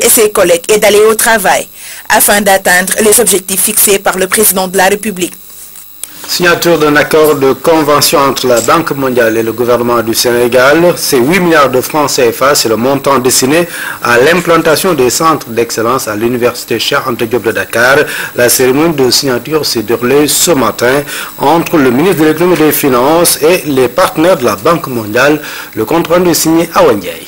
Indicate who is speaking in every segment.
Speaker 1: ses collègues et d'aller au travail afin d'atteindre les objectifs fixés par le président de la République.
Speaker 2: Signature d'un accord de convention entre la Banque mondiale et le gouvernement du Sénégal, c'est 8 milliards de francs CFA, c'est le montant destiné à l'implantation des centres d'excellence à l'université Cheikh Anta Diop de Dakar. La cérémonie de signature s'est déroulée ce matin entre le ministre de l'économie et des Finances et les partenaires de la Banque mondiale. Le compte-rendu est signé à Wandiaï.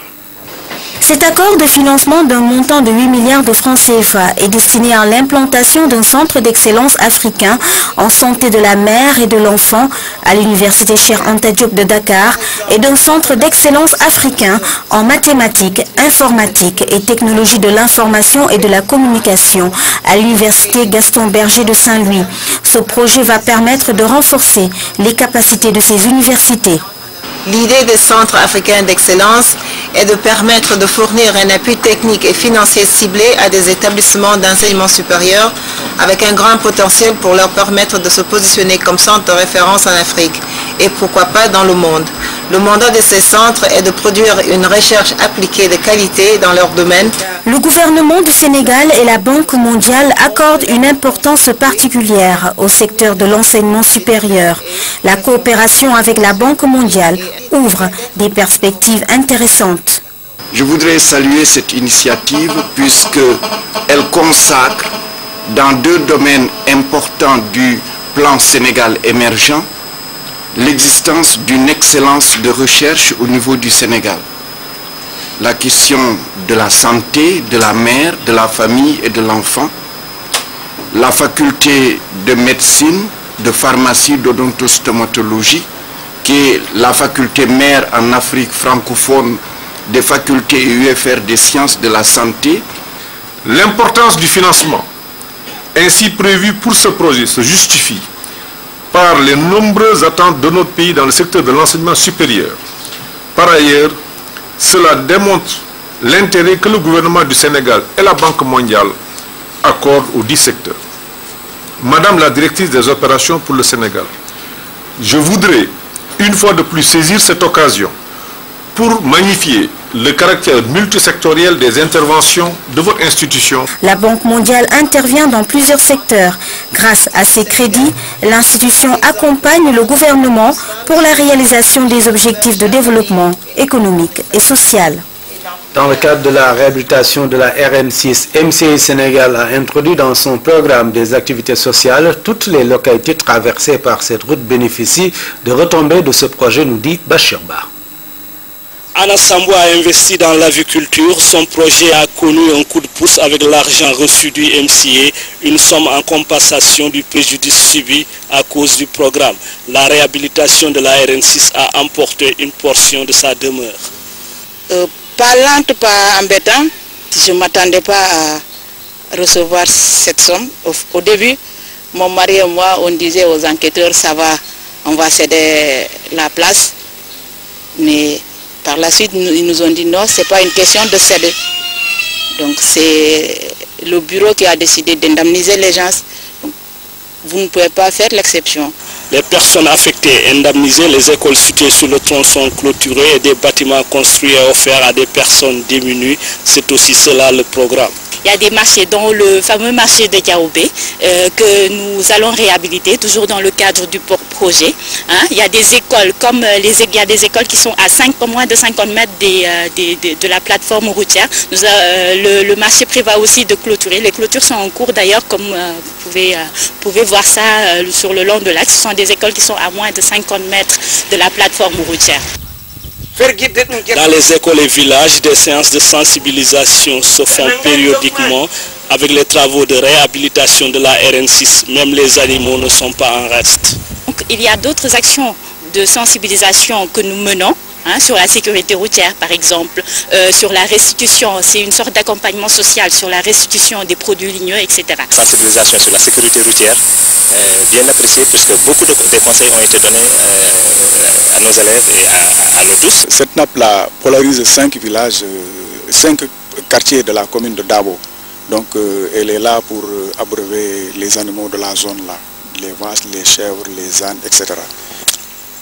Speaker 3: Cet accord de financement d'un montant de 8 milliards de francs CFA est destiné à l'implantation d'un centre d'excellence africain en santé de la mère et de l'enfant à l'université Cheikh Anta Diop de Dakar et d'un centre d'excellence africain en mathématiques, informatique et technologie de l'information et de la communication à l'université Gaston Berger de Saint-Louis. Ce projet va permettre de renforcer les capacités de ces universités.
Speaker 4: L'idée des centres africains d'excellence est de permettre de fournir un appui technique et financier ciblé à des établissements d'enseignement supérieur avec un grand potentiel pour leur permettre de se positionner comme centre de référence en Afrique et pourquoi pas dans le monde. Le mandat de ces centres est de produire une recherche appliquée de qualité dans leur domaine.
Speaker 3: Le gouvernement du Sénégal et la Banque mondiale accordent une importance particulière au secteur de l'enseignement supérieur. La coopération avec la Banque mondiale ouvre des perspectives intéressantes.
Speaker 5: Je voudrais saluer cette initiative puisqu'elle consacre dans deux domaines importants du plan Sénégal émergent l'existence d'une excellence de recherche au niveau du Sénégal. La question de la santé, de la mère, de la famille et de l'enfant, la faculté de médecine, de pharmacie, d'odontostomatologie, qui est la faculté mère en Afrique francophone des facultés UFR des sciences de la santé.
Speaker 6: L'importance du financement ainsi prévu pour ce projet se justifie par les nombreuses attentes de notre pays dans le secteur de l'enseignement supérieur. Par ailleurs, cela démontre l'intérêt que le gouvernement du Sénégal et la Banque mondiale accordent aux 10 secteurs. Madame la directrice des opérations pour le Sénégal, je voudrais une fois de plus saisir cette occasion pour magnifier le caractère multisectoriel des interventions de votre institution.
Speaker 3: La Banque mondiale intervient dans plusieurs secteurs. Grâce à ces crédits, l'institution accompagne le gouvernement pour la réalisation des objectifs de développement économique et social.
Speaker 2: Dans le cadre de la réhabilitation de la RN6, MCI Sénégal a introduit dans son programme des activités sociales. Toutes les localités traversées par cette route bénéficient de retombées de ce projet, nous dit Bachir Ba.
Speaker 7: Anna Sambou a investi dans l'aviculture. Son projet a connu un coup de pouce avec l'argent reçu du MCA, une somme en compensation du préjudice subi à cause du programme. La réhabilitation de la RN6 a emporté une portion de sa demeure.
Speaker 8: Pas lente, pas embêtant. Je ne m'attendais pas à recevoir cette somme. Au début, mon mari et moi, on disait aux enquêteurs, ça va, on va céder la place. Mais par la suite, ils nous ont dit non, ce n'est pas une question de céder. Donc c'est le bureau qui a décidé d'indemniser les gens. Donc, vous ne pouvez pas faire l'exception.
Speaker 7: Les personnes affectées indemnisées, les écoles situées sur le tronçon clôturé et des bâtiments construits et offerts à des personnes démunies, c'est aussi cela le programme.
Speaker 9: Il y a des marchés, dont le fameux marché de Diaobé, que nous allons réhabiliter, toujours dans le cadre du projet. Il y a des écoles, il y a des écoles qui sont à moins de 50 mètres de la plateforme routière. Le marché prévoit aussi de clôturer. Les clôtures sont en cours d'ailleurs, comme vous pouvez voir ça sur le long de l'axe. Ce sont des écoles qui sont à moins de 50 mètres de la plateforme routière.
Speaker 7: Dans les écoles et villages, des séances de sensibilisation se font périodiquement avec les travaux de réhabilitation de la RN6. Même les animaux ne sont pas en reste.
Speaker 9: Donc, il y a d'autres actions de sensibilisation que nous menons. Sur la sécurité routière par exemple, sur la restitution, c'est une sorte d'accompagnement social sur la restitution des produits ligneux, etc.
Speaker 10: Sensibilisation sur la sécurité routière, bien appréciée puisque beaucoup de conseils ont été donnés à nos élèves et à nous tous.
Speaker 11: Cette nappe-là polarise 5 villages, 5 quartiers de la commune de Dabo. Donc elle est là pour abreuver les animaux de la zone là, les vaches, les chèvres, les ânes, etc.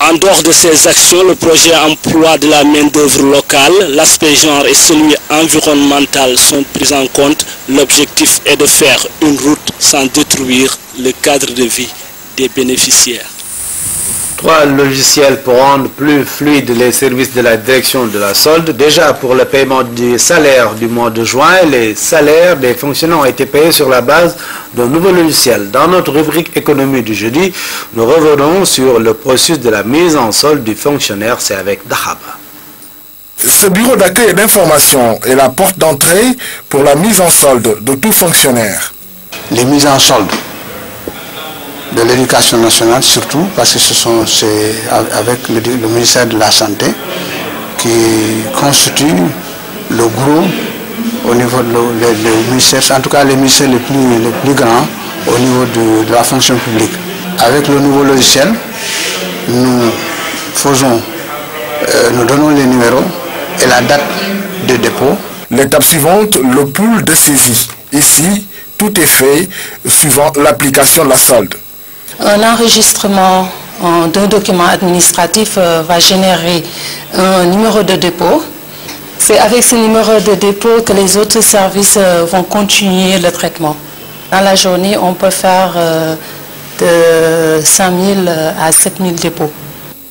Speaker 7: En dehors de ces actions, le projet emploi de la main-d'œuvre locale, l'aspect genre et celui environnemental sont pris en compte. L'objectif est de faire une route sans détruire le cadre de vie des bénéficiaires.
Speaker 2: 3 logiciels pour rendre plus fluides les services de la direction de la solde. Déjà pour le paiement du salaire du mois de juin, les salaires des fonctionnaires ont été payés sur la base d'un nouveau logiciel. Dans notre rubrique économie du jeudi, nous revenons sur le processus de la mise en solde du fonctionnaire. C'est avec Dahaba.
Speaker 12: Ce bureau d'accueil et d'information est la porte d'entrée pour la mise en solde de tout fonctionnaire.
Speaker 13: Les mises en solde de l'éducation nationale surtout, parce que c'est avec le ministère de la Santé qui constitue le gros au niveau de ministère, en tout cas les ministères les plus grands au niveau de la fonction publique. Avec le nouveau logiciel, nous donnons les numéros et la date de dépôt.
Speaker 12: L'étape suivante, le pool de saisie. Ici, tout est fait suivant l'application de la solde.
Speaker 14: Un enregistrement d'un document administratif va générer un numéro de dépôt. C'est avec ce numéro de dépôt que les autres services vont continuer le traitement. Dans la journée, on peut faire de 5 000 à 7 000 dépôts.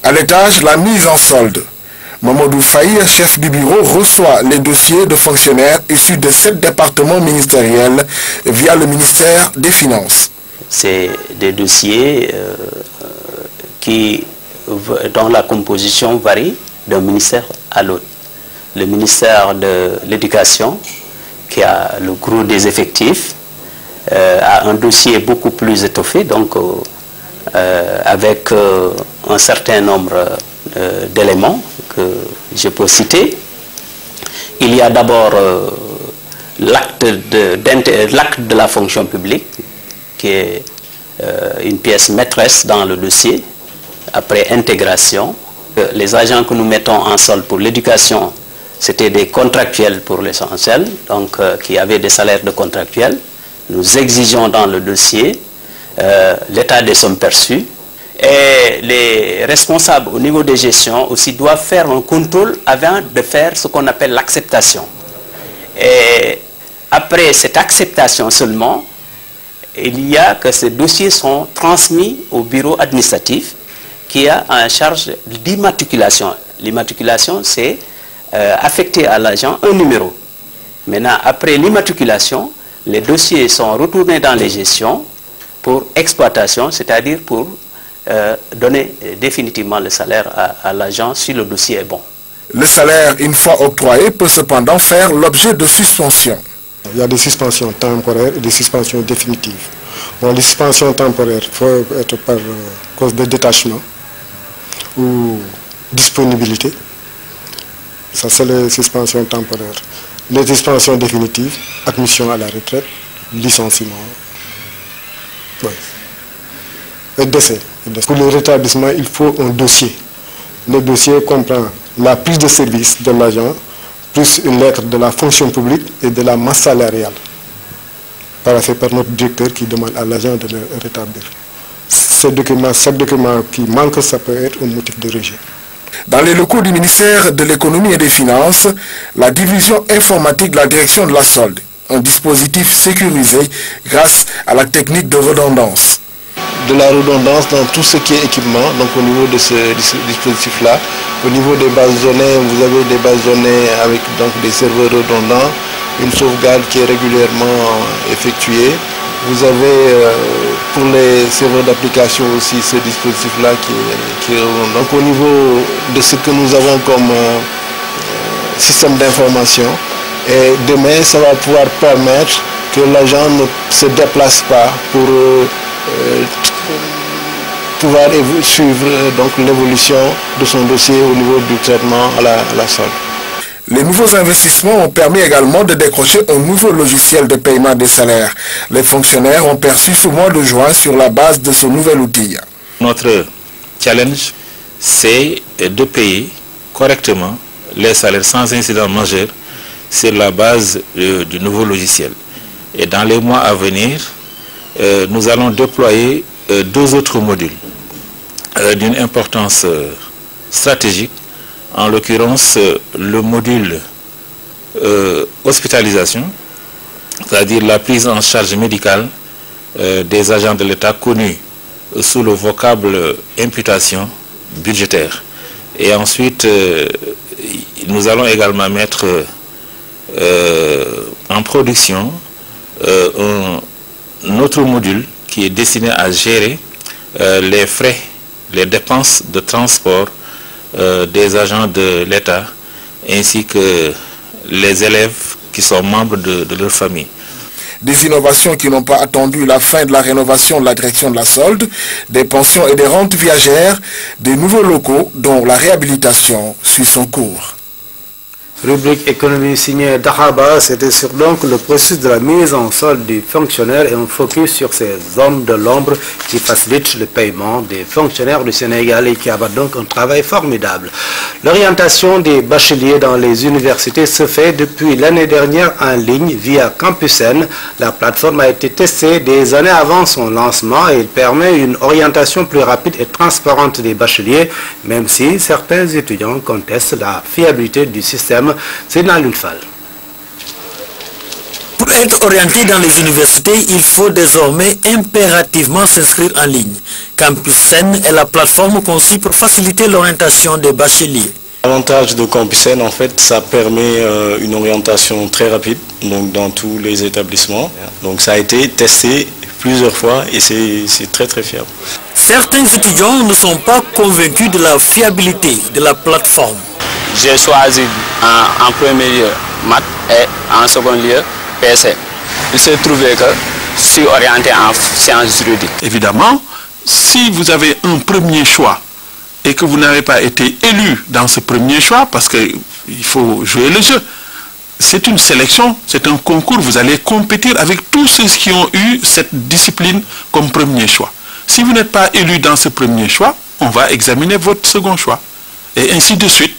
Speaker 12: À l'étage, la mise en solde. Mamadou Faye, chef du bureau, reçoit les dossiers de fonctionnaires issus de 7 départements ministériels via le ministère des Finances.
Speaker 15: C'est des dossiers dont la composition varie d'un ministère à l'autre. Le ministère de l'Éducation, qui a le gros des effectifs, a un dossier beaucoup plus étoffé, donc avec un certain nombre d'éléments que je peux citer. Il y a d'abord l'acte de la fonction publique, qui est une pièce maîtresse dans le dossier. Après intégration, les agents que nous mettons en solde pour l'éducation, c'était des contractuels pour l'essentiel, donc qui avaient des salaires de contractuels. Nous exigeons dans le dossier l'état des sommes perçues. Et les responsables au niveau des gestions aussi doivent faire un contrôle avant de faire ce qu'on appelle l'acceptation. Et après cette acceptation seulement, il y a que ces dossiers sont transmis au bureau administratif qui a en charge l'immatriculation. L'immatriculation, c'est affecter à l'agent un numéro. Maintenant, après l'immatriculation, les dossiers sont retournés dans les gestions pour exploitation, c'est-à-dire pour donner définitivement le salaire à l'agent si le dossier est bon.
Speaker 12: Le salaire, une fois octroyé, peut cependant faire l'objet de suspensions.
Speaker 16: Il y a des suspensions temporaires et des suspensions définitives. Bon, les suspensions temporaires peuvent être par cause de détachement ou disponibilité. Ça, c'est les suspensions temporaires. Les suspensions définitives, admission à la retraite, licenciement, oui. Et décès. Pour le rétablissement, il faut un dossier. Le dossier comprend la prise de service de l'agent, plus une lettre de la fonction publique et de la masse salariale, paraphé par notre directeur qui demande à l'agent de le rétablir. Ce document qui manque, ça peut être un motif de rejet.
Speaker 12: Dans les locaux du ministère de l'Économie et des Finances, la division informatique de la direction de la solde, un dispositif sécurisé grâce à la technique de redondance.
Speaker 16: De la redondance dans tout ce qui est équipement, donc au niveau de ce dispositif-là. Au niveau des bases données, vous avez des bases données avec donc des serveurs redondants, une sauvegarde qui est régulièrement effectuée. Vous avez pour les serveurs d'application aussi ce dispositif-là qui est redondant. Donc au niveau de ce que nous avons comme système d'information, et demain ça va pouvoir permettre que l'agent ne se déplace pas pour pouvoir suivre donc l'évolution de son dossier au niveau du traitement à la solde.
Speaker 12: Les nouveaux investissements ont permis également de décrocher un nouveau logiciel de paiement des salaires. Les fonctionnaires ont perçu ce mois de juin sur la base de ce nouvel outil.
Speaker 17: Notre challenge, c'est de payer correctement les salaires sans incident majeur sur la base du nouveau logiciel. Et dans les mois à venir, nous allons déployer 2 autres modules. d'une importance stratégique, en l'occurrence le module hospitalisation, c'est-à-dire la prise en charge médicale des agents de l'État connus sous le vocable imputation budgétaire. Et ensuite, nous allons également mettre en production un autre module qui est destiné à gérer les frais, les dépenses de transport des agents de l'État ainsi que les élèves qui sont membres de leur famille.
Speaker 12: Des innovations qui n'ont pas attendu la fin de la rénovation de la direction de la solde, des pensions et des rentes viagères, des nouveaux locaux dont la réhabilitation suit son cours.
Speaker 2: Rubrique économie signée Dahaba, c'était sur donc le processus de la mise en solde des fonctionnaires et un focus sur ces hommes de l'ombre qui facilitent le paiement des fonctionnaires du Sénégal et qui abattent donc un travail formidable. L'orientation des bacheliers dans les universités se fait depuis l'année dernière en ligne via Campusen. La plateforme a été testée des années avant son lancement et il permet une orientation plus rapide et transparente des bacheliers, même si certains étudiants contestent la fiabilité du système. C'est dans l'UNFAL.
Speaker 18: Pour être orienté dans les universités, il faut désormais impérativement s'inscrire en ligne. Campusen est la plateforme conçue pour faciliter l'orientation des bacheliers.
Speaker 19: L'avantage de Campusen, en fait, ça permet une orientation très rapide donc dans tous les établissements. Donc ça a été testé plusieurs fois et c'est très très fiable.
Speaker 18: Certains étudiants ne sont pas convaincus de la fiabilité de la plateforme.
Speaker 20: J'ai choisi en premier lieu maths et en second lieu PC. Il s'est trouvé que je suis orienté en sciences juridiques.
Speaker 21: Évidemment, si vous avez un premier choix et que vous n'avez pas été élu dans ce premier choix, parce qu'il faut jouer le jeu, c'est une sélection, c'est un concours, vous allez compétir avec tous ceux qui ont eu cette discipline comme premier choix. Si vous n'êtes pas élu dans ce premier choix, on va examiner votre second choix. Et ainsi de suite.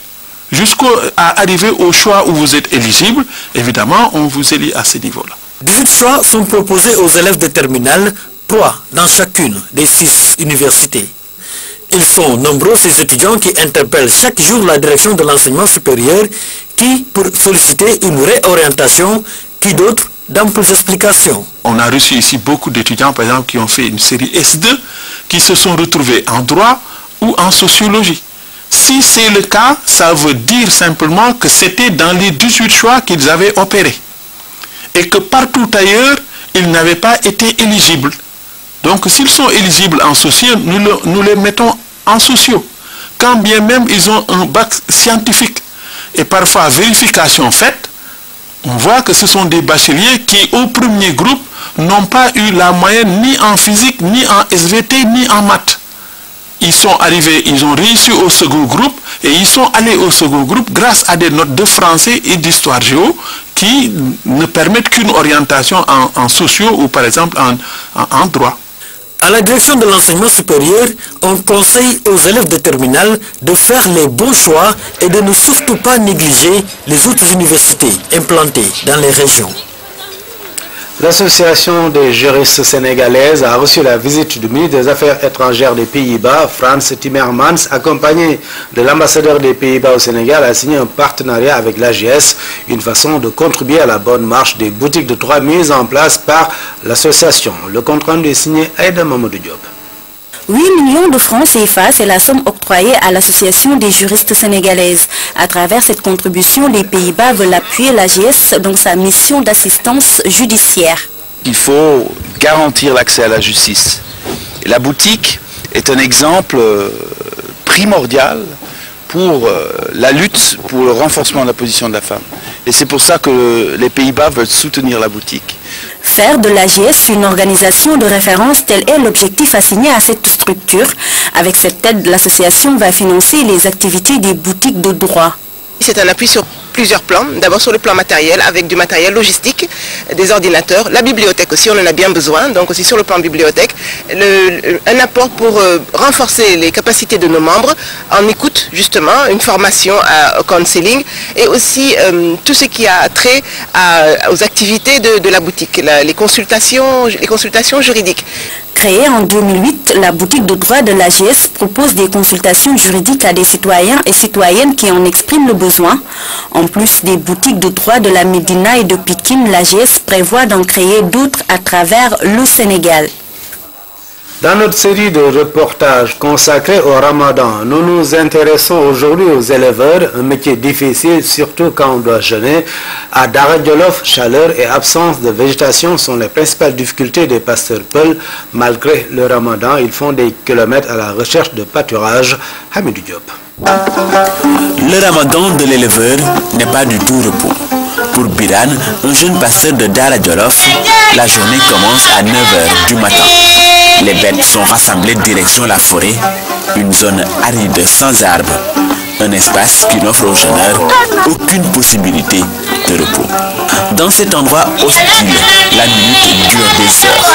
Speaker 21: Jusqu'à arriver au choix où vous êtes éligible, évidemment, on vous élit à ce niveau-là.
Speaker 18: 18 choix sont proposés aux élèves de terminale, 3 dans chacune des 6 universités. Ils sont nombreux ces étudiants qui interpellent chaque jour la direction de l'enseignement supérieur qui, pour solliciter une réorientation, qui d'autres d'amples explications.
Speaker 21: On a reçu ici beaucoup d'étudiants, par exemple, qui ont fait une série S2, qui se sont retrouvés en droit ou en sociologie. Si c'est le cas, ça veut dire simplement que c'était dans les 18 choix qu'ils avaient opérés. Et que partout ailleurs, ils n'avaient pas été éligibles. Donc s'ils sont éligibles en sociaux, nous les mettons en sociaux. Quand bien même ils ont un bac scientifique. Et parfois, vérification faite, on voit que ce sont des bacheliers qui, au premier groupe, n'ont pas eu la moyenne ni en physique, ni en SVT, ni en maths. Ils sont arrivés, ils ont réussi au second groupe et ils sont allés au second groupe grâce à des notes de français et d'histoire géo qui ne permettent qu'une orientation en sociaux ou par exemple en droit.
Speaker 18: À la direction de l'enseignement supérieur, on conseille aux élèves de terminale de faire les bons choix et de ne surtout pas négliger les autres universités implantées dans les régions.
Speaker 2: L'Association des juristes sénégalaises a reçu la visite du ministre des Affaires étrangères des Pays-Bas, Frans Timmermans, accompagné de l'ambassadeur des Pays-Bas au Sénégal, a signé un partenariat avec l'AGS, une façon de contribuer à la bonne marche des boutiques de droit mises en place par l'association. Le compte rendu est signé Aïda Mamadou Diop.
Speaker 3: 8 millions de francs CFA, c'est la somme octroyée à l'Association des juristes sénégalaises. À travers cette contribution, les Pays-Bas veulent appuyer l'AGS dans sa mission d'assistance judiciaire.
Speaker 22: Il faut garantir l'accès à la justice. Et la boutique est un exemple primordial pour la lutte pour le renforcement de la position de la femme. Et c'est pour ça que les Pays-Bas veulent soutenir la boutique.
Speaker 3: Faire de l'AGS une organisation de référence, tel est l'objectif assigné à cette structure. Avec cette aide, l'association va financer les activités des boutiques de droit.
Speaker 23: C'est un appui sur plusieurs plans. D'abord sur le plan matériel, avec du matériel logistique, des ordinateurs, la bibliothèque aussi, on en a bien besoin, donc aussi sur le plan bibliothèque, un apport pour renforcer les capacités de nos membres en écoute, justement, une formation au counseling et aussi tout ce qui a trait aux activités de la boutique, les consultations juridiques.
Speaker 3: Créée en 2008, la boutique de droit de l'AGS propose des consultations juridiques à des citoyens et citoyennes qui en expriment le besoin. En plus des boutiques de droit de la Médina et de Pikine, l'AGS prévoit d'en créer d'autres à travers le Sénégal.
Speaker 2: Dans notre série de reportages consacrés au Ramadan, nous nous intéressons aujourd'hui aux éleveurs, un métier difficile, surtout quand on doit jeûner. À Dara Djolof, chaleur et absence de végétation sont les principales difficultés des pasteurs peuls. Malgré le Ramadan, ils font des kilomètres à la recherche de pâturage. Hamidou Diop.
Speaker 1: Le Ramadan de l'éleveur n'est pas du tout repos. Pour Biran, un jeune pasteur de Dara Djolof, la journée commence à 9h du matin. Les bêtes sont rassemblées direction la forêt, une zone aride sans arbres, un espace qui n'offre aux jeûneurs aucune possibilité de repos. Dans cet endroit hostile, la minute dure des heures.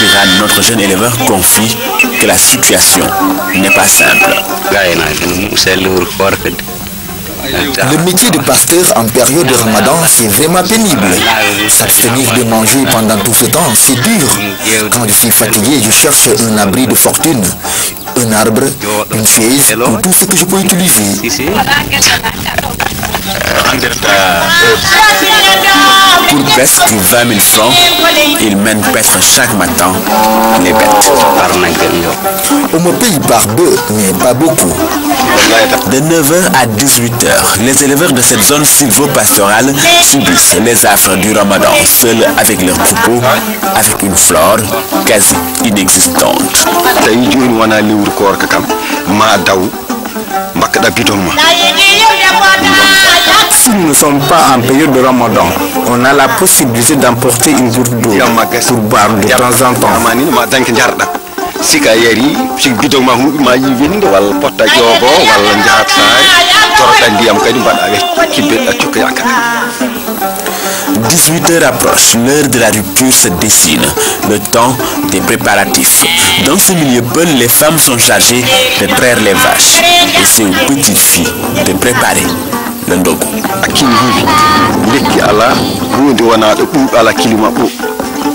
Speaker 1: Biran, notre jeune éleveur, confie que la situation n'est pas simple.
Speaker 4: Le métier de pasteur en période de Ramadan, c'est vraiment pénible. S'abstenir de manger pendant tout ce temps, c'est dur. Quand je suis fatigué, je cherche un abri de fortune, un arbre, une chaise, ou tout ce que je peux utiliser.
Speaker 1: Pour presque 20 000 francs, il mène paître chaque matin les bêtes.
Speaker 4: On me paye par deux, mais pas beaucoup.
Speaker 1: De 9h à 18h, les éleveurs de cette zone sylvo-pastorale subissent les affres du Ramadan, seuls avec leurs troupeaux, avec une flore quasi inexistante.
Speaker 4: Si nous ne sommes pas en période de Ramadan, on a la possibilité d'emporter une goutte d'eau pour boire de temps en temps.
Speaker 5: Sika yeri ci bidon ma hu ma yi winde wala potta jogo wala njahat say torota ndiyam kadi bada avec kibbe acuk yakka.
Speaker 1: 18h approche, l'heure de la rupture se dessine, le temps des préparatifs. Dans ce milieu peul, les femmes sont chargées de traire les vaches et c'est aux petites filles de préparer le ndogu.
Speaker 5: Akini hu lekki ala hundi wana do bum ala kilima bo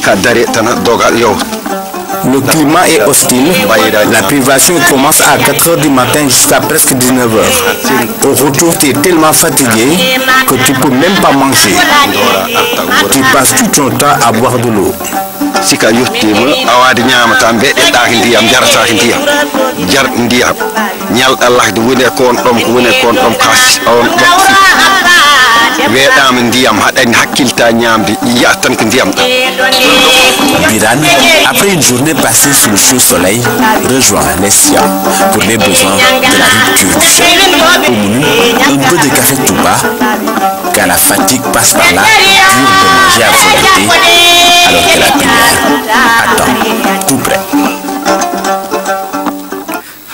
Speaker 5: ka dare tana dogal yow.
Speaker 4: Le climat est hostile, la privation commence à 4h du matin jusqu'à presque 19h. Au retour, tu es tellement fatigué que tu ne peux même pas manger. Tu passes tout ton temps à boire de l'eau.
Speaker 5: Sika yottima awadi nyamata be daaki ndiyam jarata ndiyam jar ndiyam nyal Allah de wone kon dom ko wone kon dom khas on weedam ndiyam hadani hakkilta nyamde ya tan ko ndiyam da.
Speaker 1: Biran, après une journée passée sous le chaud soleil, rejoint les siens pour les besoins de la rupture du jeûne. Au menu, un peu de café tout bas, car la fatigue passe par là, dur de manger à volonté, alors que la prière attend tout près.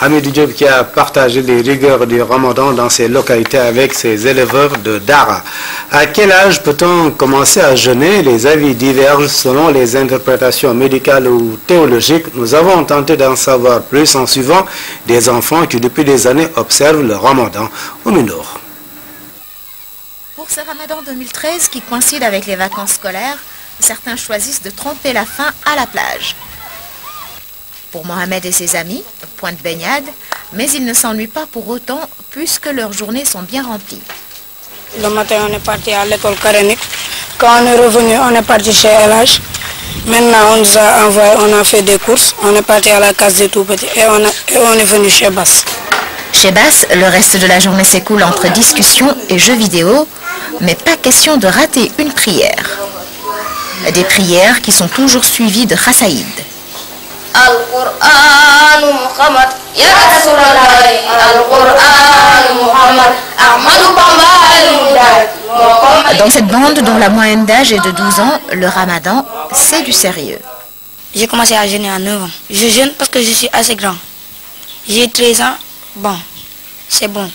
Speaker 2: Hamidou Diop qui a partagé les rigueurs du Ramadan dans ces localités avec ses éleveurs de Dara. À quel âge peut-on commencer à jeûner? Les avis divergent selon les interprétations médicales ou théologiques. Nous avons tenté d'en savoir plus en suivant des enfants qui depuis des années observent le Ramadan au Minor.
Speaker 24: Pour ce Ramadan 2013 qui coïncide avec les vacances scolaires, certains choisissent de tromper la faim à la plage. Pour Mohamed et ses amis, point de baignade, mais ils ne s'ennuient pas pour autant puisque leurs journées sont bien remplies.
Speaker 25: Le matin, on est parti à l'école coranique. Quand on est revenu, on est parti chez LH. Maintenant, on nous a envoyé, on a fait des courses. On est parti à la case des tout-petits et on est venu chez Bass.
Speaker 24: Chez Bass, le reste de la journée s'écoule entre discussions et jeux vidéo, mais pas question de rater une prière. Des prières qui sont toujours suivies de Khassaïd. Dans cette bande dont la moyenne d'âge est de 12 ans, le Ramadan, c'est du sérieux.
Speaker 25: J'ai commencé à jeûner à 9 ans. Je jeûne parce que je suis assez grand. J'ai 13 ans, bon, c'est bon,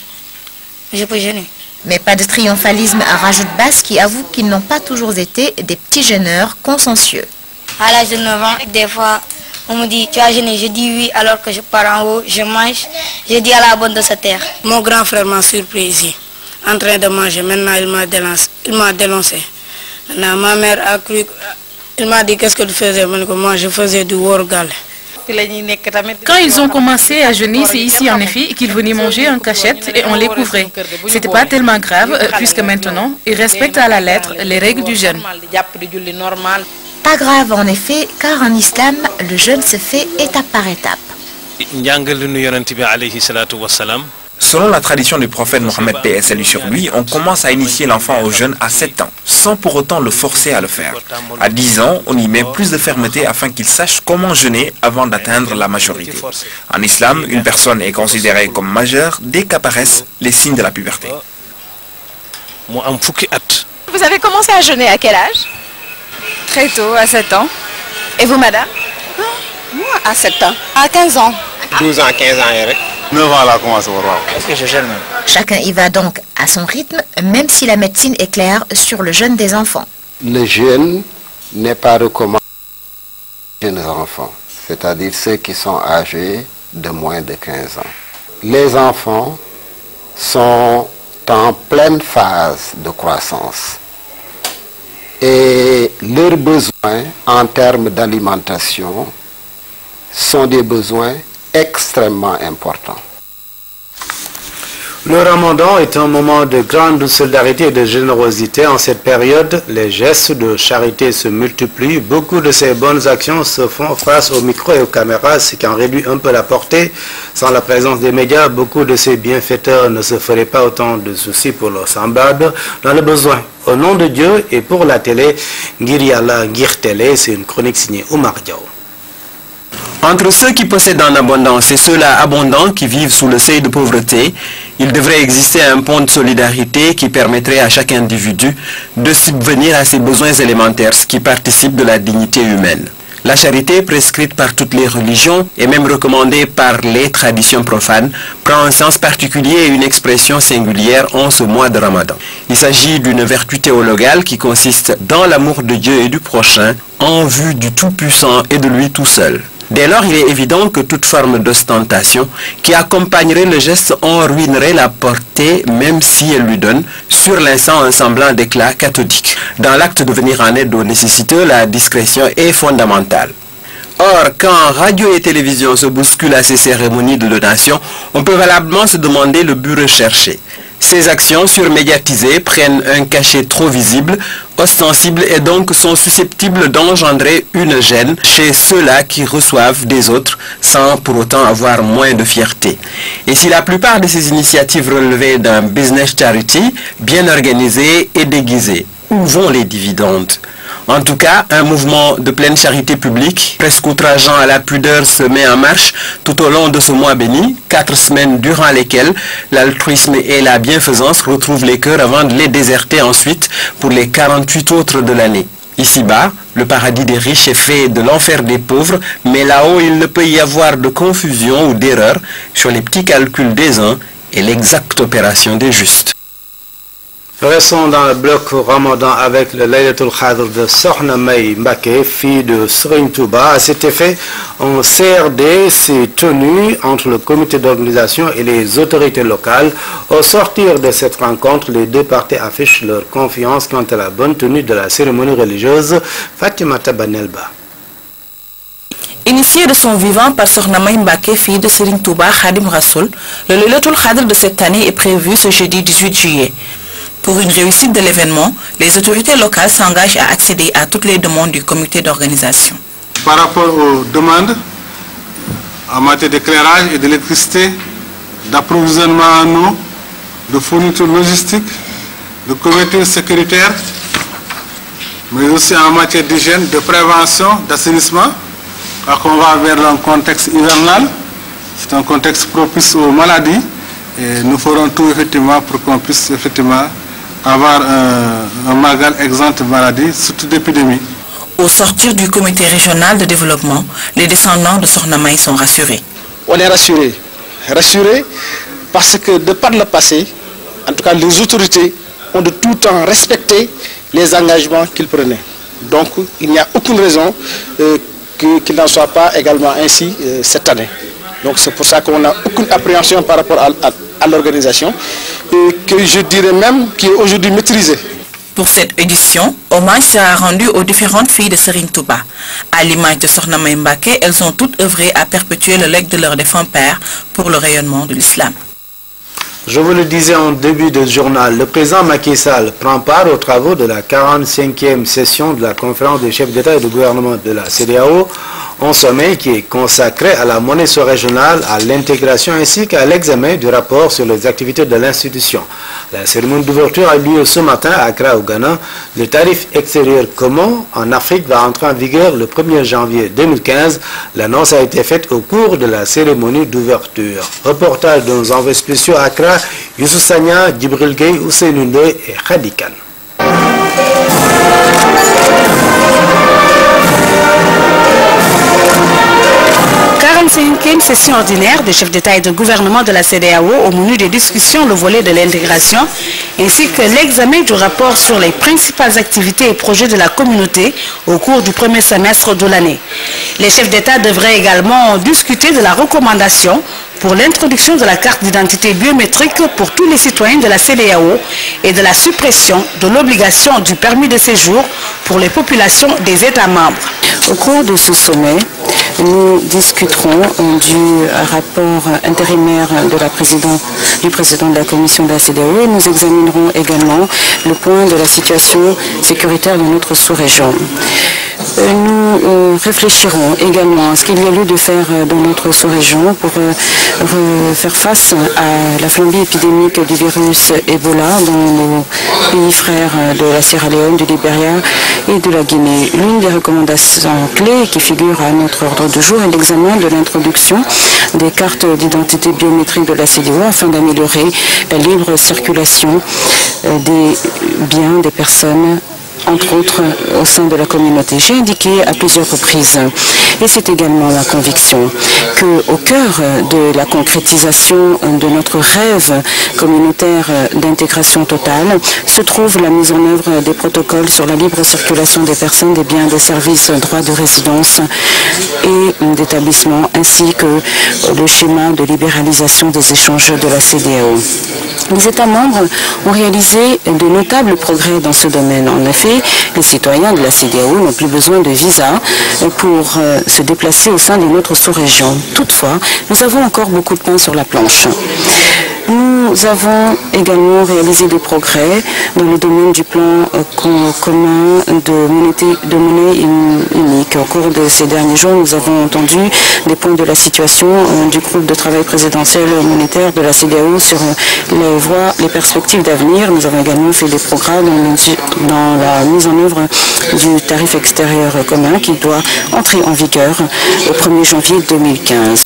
Speaker 25: je peux jeûner.
Speaker 24: Mais pas de triomphalisme à rajoute Basse qui avoue qu'ils n'ont pas toujours été des petits jeûneurs consciencieux.
Speaker 25: À l'âge de 9 ans, des fois, On me dit, tu as jeûné? Je dis oui, alors que je pars en haut, je mange. Je dis à la bonne de se taire. Mon grand frère m'a surpris ici, en train de manger. Maintenant, il m'a dénoncé. Maintenant, ma mère a cru, il m'a dit, qu'est-ce que tu faisais? Moi, je faisais du worgal.
Speaker 6: Quand ils ont commencé à jeûner, c'est ici en effet qu'ils venaient manger en cachette et on les couvrait. C'était pas tellement grave puisque maintenant ils respectent à la lettre les règles du jeûne.
Speaker 24: Pas grave en effet, car en islam, le jeûne se fait étape par étape.
Speaker 8: Selon la tradition du prophète Mohammed paix salut sur lui, on commence à initier l'enfant au jeûne à 7 ans, sans pour autant le forcer à le faire. À 10 ans, on y met plus de fermeté afin qu'il sache comment jeûner avant d'atteindre la majorité. En islam, une personne est considérée comme majeure dès qu'apparaissent les signes de la puberté.
Speaker 24: Vous avez commencé à jeûner à quel âge?
Speaker 9: Très tôt, à 7 ans.
Speaker 24: Et vous, madame?
Speaker 9: Moi, à 7 ans. À 15 ans.
Speaker 10: 12 ans, 15 ans. 9 ans, là, commence à voir.
Speaker 24: Est-ce que je jeûne? Chacun y va donc à son rythme, même si la médecine est claire sur le jeûne des enfants.
Speaker 11: Le jeûne n'est pas recommandé aux jeunes enfants, c'est-à-dire ceux qui sont âgés de moins de 15 ans. Les enfants sont en pleine phase de croissance et leurs besoins en termes d'alimentation sont des besoins extrêmement important.
Speaker 2: Le Ramadan est un moment de grande solidarité et de générosité. En cette période, les gestes de charité se multiplient. Beaucoup de ces bonnes actions se font face aux micros et aux caméras, ce qui en réduit un peu la portée. Sans la présence des médias, beaucoup de ces bienfaiteurs ne se feraient pas autant de soucis pour leurs semblables dans le besoin. Au nom de Dieu et pour la télé, Ngir Yalla Ngir Télé, c'est une chronique signée Oumar Diaw.
Speaker 26: Entre ceux qui possèdent en abondance et ceux-là abondants qui vivent sous le seuil de pauvreté, il devrait exister un pont de solidarité qui permettrait à chaque individu de subvenir à ses besoins élémentaires, ce qui participe de la dignité humaine. La charité, prescrite par toutes les religions et même recommandée par les traditions profanes, prend un sens particulier et une expression singulière en ce mois de Ramadan. Il s'agit d'une vertu théologale qui consiste dans l'amour de Dieu et du prochain en vue du Tout-Puissant et de lui tout seul. Dès lors, il est évident que toute forme d'ostentation qui accompagnerait le geste en ruinerait la portée, même si elle lui donne sur l'instant un semblant d'éclat cathodique. Dans l'acte de venir en aide aux nécessiteux, la discrétion est fondamentale. Or, quand radio et télévision se bousculent à ces cérémonies de donation, on peut valablement se demander le but recherché. Ces actions surmédiatisées prennent un cachet trop visible, ostensible et donc sont susceptibles d'engendrer une gêne chez ceux-là qui reçoivent des autres sans pour autant avoir moins de fierté. Et si la plupart de ces initiatives relevaient d'un business charity bien organisé et déguisé, où vont les dividendes? En tout cas, un mouvement de pleine charité publique, presque outrageant à la pudeur, se met en marche tout au long de ce mois béni, 4 semaines durant lesquelles l'altruisme et la bienfaisance retrouvent les cœurs avant de les déserter ensuite pour les 48 autres de l'année. Ici-bas, le paradis des riches est fait de l'enfer des pauvres, mais là-haut, il ne peut y avoir de confusion ou d'erreur sur les petits calculs des uns et l'exacte opération des justes.
Speaker 2: Restons dans le bloc Ramadan avec le Laylatul Qadr de Sokhna May Mbacké, fille de Serigne Touba. À cet effet, un CRD s'est tenu entre le comité d'organisation et les autorités locales. Au sortir de cette rencontre, les deux parties affichent leur confiance quant à la bonne tenue de la cérémonie religieuse. Fatimata Banelba.
Speaker 27: Initié de son vivant par Sokhna May Mbacké, fille de Serigne Touba Khadim Rassoul, le Laylatul Qadr de cette année est prévu ce jeudi 18 juillet. Pour une réussite de l'événement, les autorités locales s'engagent à accéder à toutes les demandes du comité d'organisation.
Speaker 28: Par rapport aux demandes en matière d'éclairage et d'électricité, d'approvisionnement en eau, de fourniture logistique, de couverture sécuritaire, mais aussi en matière d'hygiène, de prévention, d'assainissement, alors qu'on va vers un contexte hivernal, c'est un contexte propice aux maladies, et nous ferons tout effectivement pour qu'on puisse effectivement avoir un Magal exempt de maladies, surtout d'épidémies.
Speaker 27: Au sortir du comité régional de développement, les descendants de Sokhna May sont rassurés.
Speaker 29: On est rassurés. Rassurés parce que de par le passé, en tout cas les autorités ont de tout temps respecté les engagements qu'ils prenaient. Donc il n'y a aucune raison qu'il n'en soit pas également ainsi cette année. Donc c'est pour ça qu'on n'a aucune appréhension par rapport à l'organisation, et que je dirais même qui est aujourd'hui maîtrisée.
Speaker 27: Pour cette édition, hommage sera rendu aux différentes filles de Serigne Touba. À l'image de Sokhna May Mbacké, elles ont toutes œuvré à perpétuer le legs de leur défunt père pour le rayonnement de l'islam.
Speaker 2: Je vous le disais en début de journal, le président Macky Sall prend part aux travaux de la 45e session de la conférence des chefs d'État et de gouvernement de la CEDEAO, un sommet qui est consacré à la monnaie sous-régionale, à l'intégration ainsi qu'à l'examen du rapport sur les activités de l'institution. La cérémonie d'ouverture a eu lieu ce matin à Accra au Ghana. Le tarif extérieur commun en Afrique va entrer en vigueur le 1er janvier 2015. L'annonce a été faite au cours de la cérémonie d'ouverture. Reportage de nos envoyés spéciaux à Accra, Youssou Sagna, Djibril Gueye, Ousseynou Ndoye et Khady Kane.
Speaker 7: 45e session ordinaire des chefs d'État et de gouvernement de la CEDEAO, au menu des discussions le volet de l'intégration, ainsi que l'examen du rapport sur les principales activités et projets de la communauté au cours du premier semestre de l'année. Les chefs d'État devraient également discuter de la recommandation pour l'introduction de la carte d'identité biométrique pour tous les citoyens de la CEDEAO et de la suppression de l'obligation du permis de séjour pour les populations des États membres.
Speaker 12: Au cours de ce sommet, nous discuterons du rapport intérimaire du président de la commission de la CEDEAO et nous examinerons également le point de la situation sécuritaire de notre sous-région. Nous réfléchirons également à ce qu'il y a lieu de faire dans notre sous-région pour faire face à la flambée épidémique du virus Ebola dans nos pays frères de la Sierra Leone, du Libéria et de la Guinée. L'une des recommandations clés qui figure à notre ordre du jour est l'examen de l'introduction des cartes d'identité biométrique de la CEDEAO afin d'améliorer la libre circulation des biens des personnes, entre autres au sein de la communauté. J'ai indiqué à plusieurs reprises, et c'est également ma conviction, qu'au cœur de la concrétisation de notre rêve communautaire d'intégration totale se trouve la mise en œuvre des protocoles sur la libre circulation des personnes, des biens, des services, droits de résidence et d'établissement, ainsi que le schéma de libéralisation des échanges de la CEDEAO. Les États membres ont réalisé de notables progrès dans ce domaine. En effet, les citoyens de la CEDEAO n'ont plus besoin de visa pour se déplacer au sein de notre sous-région. Toutefois, nous avons encore beaucoup de pain sur la planche. Nous avons également réalisé des progrès dans le domaine du plan commun de monnaie unique. Au cours de ces derniers jours, nous avons entendu des points de la situation du groupe de travail présidentiel monétaire de la CEDEAO sur les perspectives d'avenir. Nous avons également fait des progrès dans la mise en œuvre du tarif extérieur commun qui doit entrer en vigueur au 1er janvier 2015.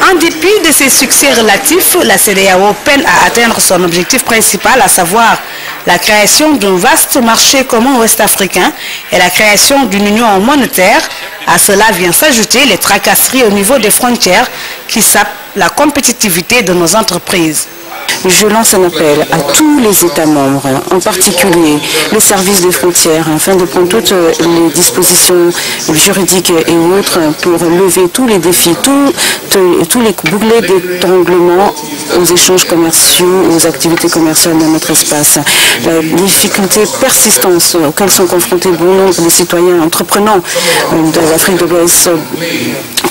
Speaker 7: En dépit de ses succès relatifs, la CEDEAO peine à atteindre son objectif principal, à savoir la création d'un vaste marché commun ouest-africain et la création d'une union monétaire. À cela vient s'ajouter les tracasseries au niveau des frontières qui sapent la compétitivité de nos entreprises.
Speaker 12: Je lance un appel à tous les États membres, en particulier les services des frontières, afin de prendre toutes les dispositions juridiques et autres pour lever tous les défis, tous les boulets d'étranglement aux échanges commerciaux, aux activités commerciales dans notre espace. La difficulté persistante auxquelles sont confrontés bon nombre de citoyens entreprenants de l'Afrique de l'Ouest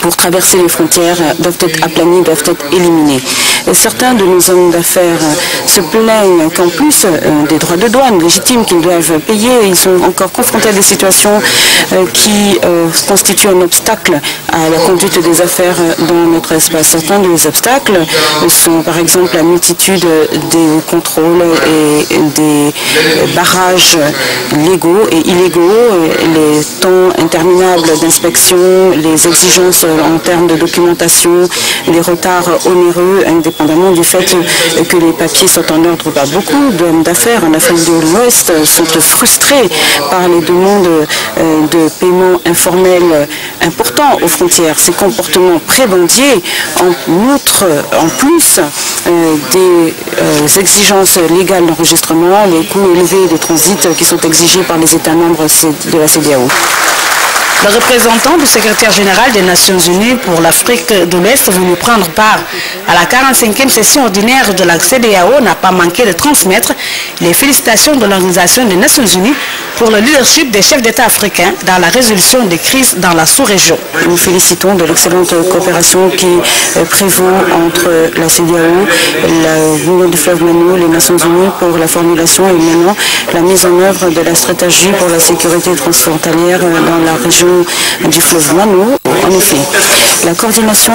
Speaker 12: pour traverser les frontières doivent être aplanies, doivent être éliminées. Et certains de nos hommes d'affaires se plaignent qu'en plus des droits de douane légitimes qu'ils doivent payer, ils sont encore confrontés à des situations qui constituent un obstacle à la conduite des affaires dans notre espace. Certains des obstacles sont par exemple la multitude des contrôles et des barrages légaux et illégaux, les temps interminables d'inspection, les exigences en termes de documentation, les retards onéreux, indépendamment du fait que les papiers soient en ordre. Beaucoup d'hommes d'affaires en Afrique de l'Ouest sont frustrés par les demandes de paiement informel importants aux frontières. Ces comportements prébendiers, en plus des exigences légales d'enregistrement, les coûts élevés de transit qui sont exigés par les États membres de la CEDEAO.
Speaker 7: Le représentant du secrétaire général des Nations Unies pour l'Afrique de l'Ouest venu prendre part à la 45e session ordinaire de la CEDEAO n'a pas manqué de transmettre les félicitations de l'Organisation des Nations Unies pour le leadership des chefs d'État africains dans la résolution des crises dans la sous-région.
Speaker 12: Nous félicitons de l'excellente coopération qui prévaut entre la CEDEAO, l'Union du fleuve Mano, les Nations Unies pour la formulation et maintenant la mise en œuvre de la stratégie pour la sécurité transfrontalière dans la région du fleuve Mano. En effet, la coordination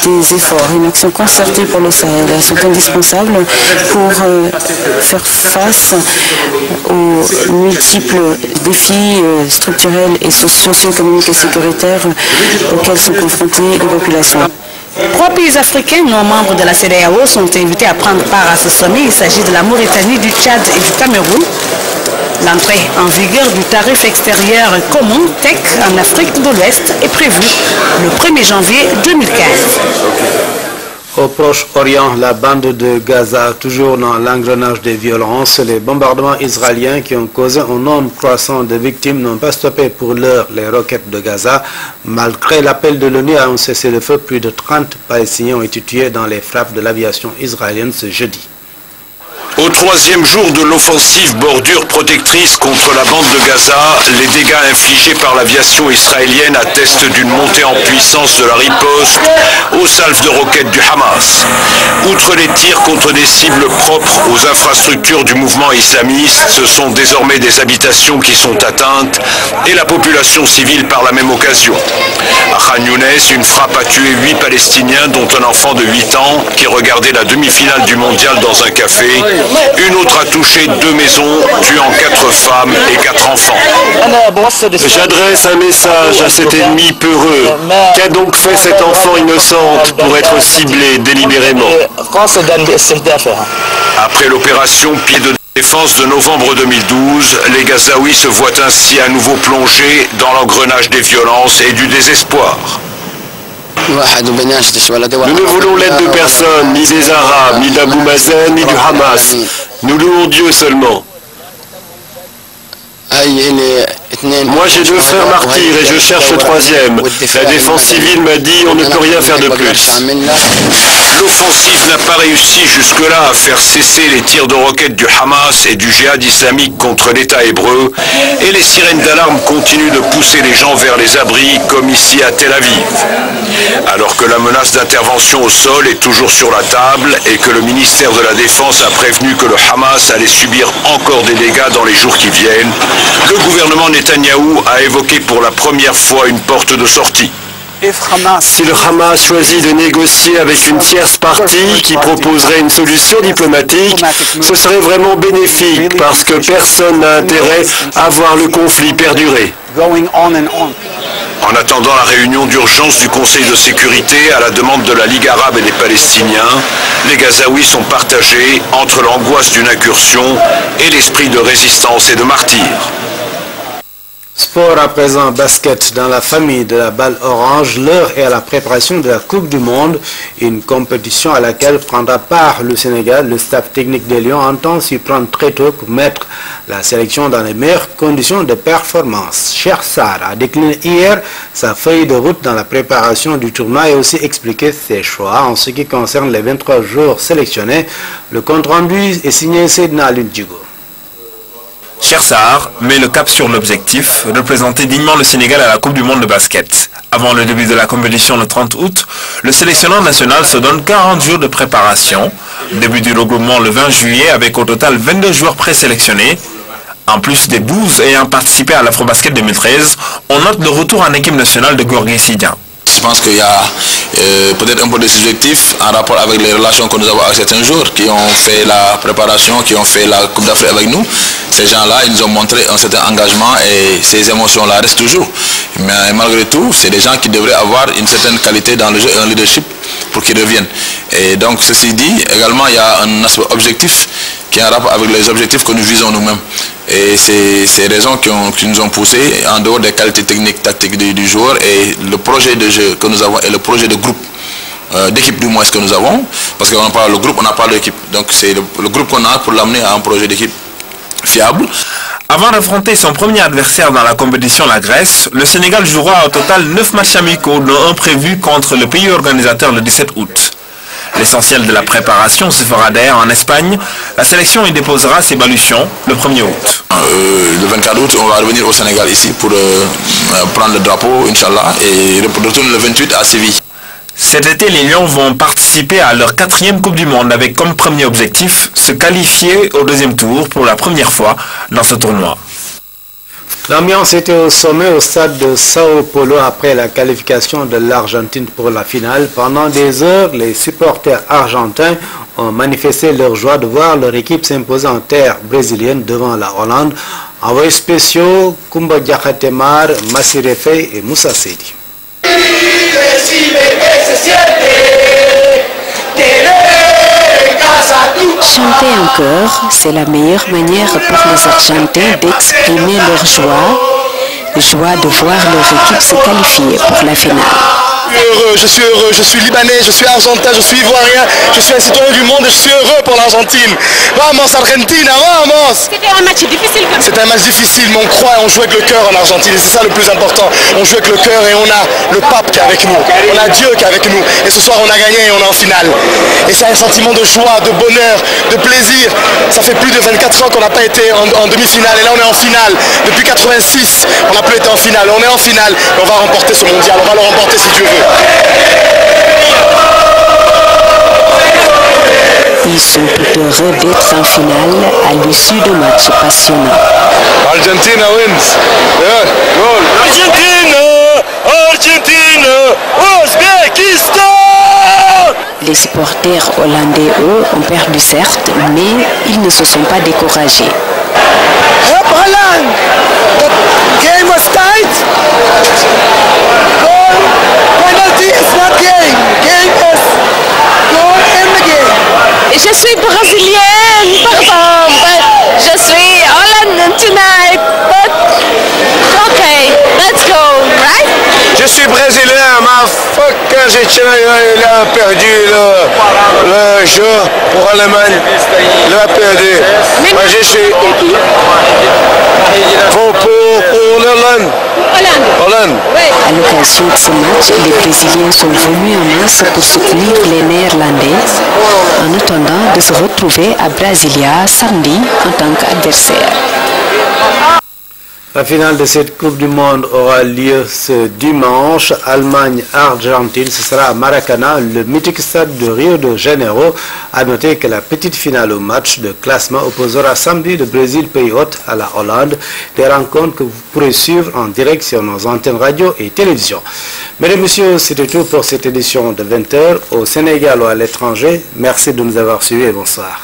Speaker 12: des efforts, une action concertée pour le Sahel sont indispensables pour faire face aux multiples défis structurels et socio-économiques et sécuritaires auxquels sont confrontées les populations.
Speaker 7: 3 pays africains non membres de la CEDEAO sont invités à prendre part à ce sommet. Il s'agit de la Mauritanie, du Tchad et du Cameroun. L'entrée en vigueur du tarif extérieur commun TEC en Afrique de l'Ouest est prévue le 1er janvier 2015.
Speaker 2: Au Proche-Orient, la bande de Gaza, toujours dans l'engrenage des violences, les bombardements israéliens qui ont causé un nombre croissant de victimes n'ont pas stoppé pour l'heure les roquettes de Gaza. Malgré l'appel de l'ONU à un cessez-le-feu, plus de 30 Palestiniens ont été tués dans les frappes de l'aviation israélienne ce jeudi.
Speaker 13: Au 3e jour de l'offensive bordure protectrice contre la bande de Gaza, les dégâts infligés par l'aviation israélienne attestent d'une montée en puissance de la riposte aux salves de roquettes du Hamas. Outre les tirs contre des cibles propres aux infrastructures du mouvement islamiste, ce sont désormais des habitations qui sont atteintes et la population civile par la même occasion. À Khan Younes, une frappe a tué 8 Palestiniens, dont un enfant de 8 ans qui regardait la demi-finale du mondial dans un café. Une autre a touché 2 maisons, tuant 4 femmes et 4 enfants.
Speaker 14: J'adresse un message à cet ennemi peureux. Qu'a donc fait cette enfant innocente pour être ciblée délibérément?
Speaker 13: Après l'opération Pied de défense de novembre 2012, les Gazaouis se voient ainsi à nouveau plongés dans l'engrenage des violences et du désespoir.
Speaker 14: Nous ne voulons l'aide de personne, ni des Arabes, ni d'Abou Mazen, ni du Hamas. Nous louons Dieu seulement. Moi j'ai 2 frères martyrs et je cherche le 3e. La défense civile m'a dit on ne peut rien faire de plus.
Speaker 13: L'offensive n'a pas réussi jusque-là à faire cesser les tirs de roquettes du Hamas et du djihad islamique contre l'État hébreu, et les sirènes d'alarme continuent de pousser les gens vers les abris, comme ici à Tel Aviv. Alors que la menace d'intervention au sol est toujours sur la table et que le ministère de la Défense a prévenu que le Hamas allait subir encore des dégâts dans les jours qui viennent, le gouvernement Netanyahou a évoqué pour la première fois une porte de sortie.
Speaker 14: Si le Hamas choisit de négocier avec une tierce partie qui proposerait une solution diplomatique, ce serait vraiment bénéfique parce que personne n'a intérêt à voir le conflit perdurer.
Speaker 13: En attendant la réunion d'urgence du Conseil de sécurité à la demande de la Ligue arabe et des Palestiniens, les Gazaouis sont partagés entre l'angoisse d'une incursion et l'esprit de résistance et de martyr.
Speaker 2: Sport à présent, basket dans la famille de la balle orange. L'heure est à la préparation de la Coupe du Monde, une compétition à laquelle prendra part le Sénégal. Le staff technique des Lions entend s'y prendre très tôt pour mettre la sélection dans les meilleures conditions de performance. Cheikh Sarr a décliné hier sa feuille de route dans la préparation du tournoi et aussi expliqué ses choix en ce qui concerne les 23 joueurs sélectionnés. Le compte-rendu est signé Seydina Alioune Djigo.
Speaker 8: Cheikh Sarr met le cap sur l'objectif, représenter dignement le Sénégal à la Coupe du Monde de basket. Avant le début de la compétition le 30 août, le sélectionneur national se donne 40 jours de préparation. Début du regroupement le 20 juillet avec au total 22 joueurs présélectionnés. En plus des 12 ayant participé à l'Afrobasket 2013, on note le retour en équipe nationale de Gorgui Sidian.
Speaker 15: Je pense qu'il y a peut-être un peu de subjectif en rapport avec les relations que nous avons avec certains joueurs qui ont fait la préparation, qui ont fait la Coupe d'Afrique avec nous. Ces gens-là, ils nous ont montré un certain engagement et ces émotions-là restent toujours. Mais malgré tout, c'est des gens qui devraient avoir une certaine qualité dans le jeu et un leadership pour qu'ils reviennent. Et donc, ceci dit, également, il y a un aspect objectif qui est en rapport avec les objectifs que nous visons nous-mêmes. Et c'est ces raisons qui nous ont poussés, en dehors des qualités techniques, tactiques du joueur, et le projet de jeu que nous avons et le projet de groupe, d'équipe du moins que nous avons, parce qu'on parle de groupe, on n'a pas d'équipe. Donc c'est le groupe qu'on a pour l'amener à un projet d'équipe fiable.
Speaker 8: Avant d'affronter son premier adversaire dans la compétition, la Grèce, le Sénégal jouera au total 9 matchs amicaux, dont un prévu contre le pays organisateur le 17 août. L'essentiel de la préparation se fera d'ailleurs en Espagne. La sélection y déposera ses baluchons le 1er août.
Speaker 15: Le 24 août, on va revenir au Sénégal ici pour prendre le drapeau, Inch'Allah, et retourner le 28 à Séville.
Speaker 8: Cet été, les Lions vont participer à leur 4e Coupe du Monde avec comme premier objectif se qualifier au 2e tour pour la première fois dans ce tournoi.
Speaker 2: L'ambiance était au sommet au stade de Sao Paulo après la qualification de l'Argentine pour la finale. Pendant des heures, les supporters argentins ont manifesté leur joie de voir leur équipe s'imposer en terre brésilienne devant la Hollande. Envoyés spéciaux, Kumba Diakhatemar, Massiré Faye et Moussa Seydi.
Speaker 12: Chanter en chœur, c'est la meilleure manière pour les Argentins d'exprimer leur joie de voir leur équipe se qualifier pour la finale.
Speaker 3: Je suis heureux, je suis libanais, je suis argentin, je suis ivoirien, je suis un citoyen du monde et je suis heureux pour l'Argentine. Vamos Argentina, vamos!
Speaker 16: C'était un match difficile quand même.
Speaker 3: C'est un match difficile, mais on croit et on joue avec le cœur en Argentine et c'est ça le plus important. On joue avec le cœur et on a le pape qui est avec nous, on a Dieu qui est avec nous et ce soir on a gagné et on est en finale. Et c'est un sentiment de joie, de bonheur, de plaisir. Ça fait plus de 24 ans qu'on n'a pas été en demi-finale et là on est en finale. Depuis 86, on n'a plus été en finale, on est en finale et on va remporter ce mondial, on va le remporter si Dieu veut.
Speaker 12: Ils sont tout heureux d'être en finale à l'issue de matchs passionnants.
Speaker 3: Argentina wins. Yeah, goal. Argentina, Ouzbékistan.
Speaker 12: Les supporters hollandais, eux, ont perdu certes, mais ils ne se sont pas découragés.
Speaker 3: Up Holland. The game was tight. Goal. Penalty is not game. Game is goal in the game.
Speaker 16: Je suis brésilienne, pardon, but je suis Holland tonight, but okay, let's go, right?
Speaker 3: Je suis brésilien, ma fuck, il a perdu le jeu pour l'Allemagne, il a perdu. Moi je suis pour l'Hollande. Hollande.
Speaker 12: À l'occasion de ce match, les Brésiliens sont venus en masse pour soutenir les Néerlandais en attendant de se retrouver à Brasilia samedi en tant qu'adversaire.
Speaker 2: La finale de cette Coupe du Monde aura lieu ce dimanche. Allemagne-Argentine, ce sera à Maracanã, le mythique stade de Rio de Janeiro. À noter que la petite finale au match de classement opposera samedi le Brésil, pays hôte, à la Hollande. Des rencontres que vous pourrez suivre en direct sur nos antennes radio et télévision. Mesdames et messieurs, c'était tout pour cette édition de 20h au Sénégal ou à l'étranger. Merci de nous avoir suivis et bonsoir.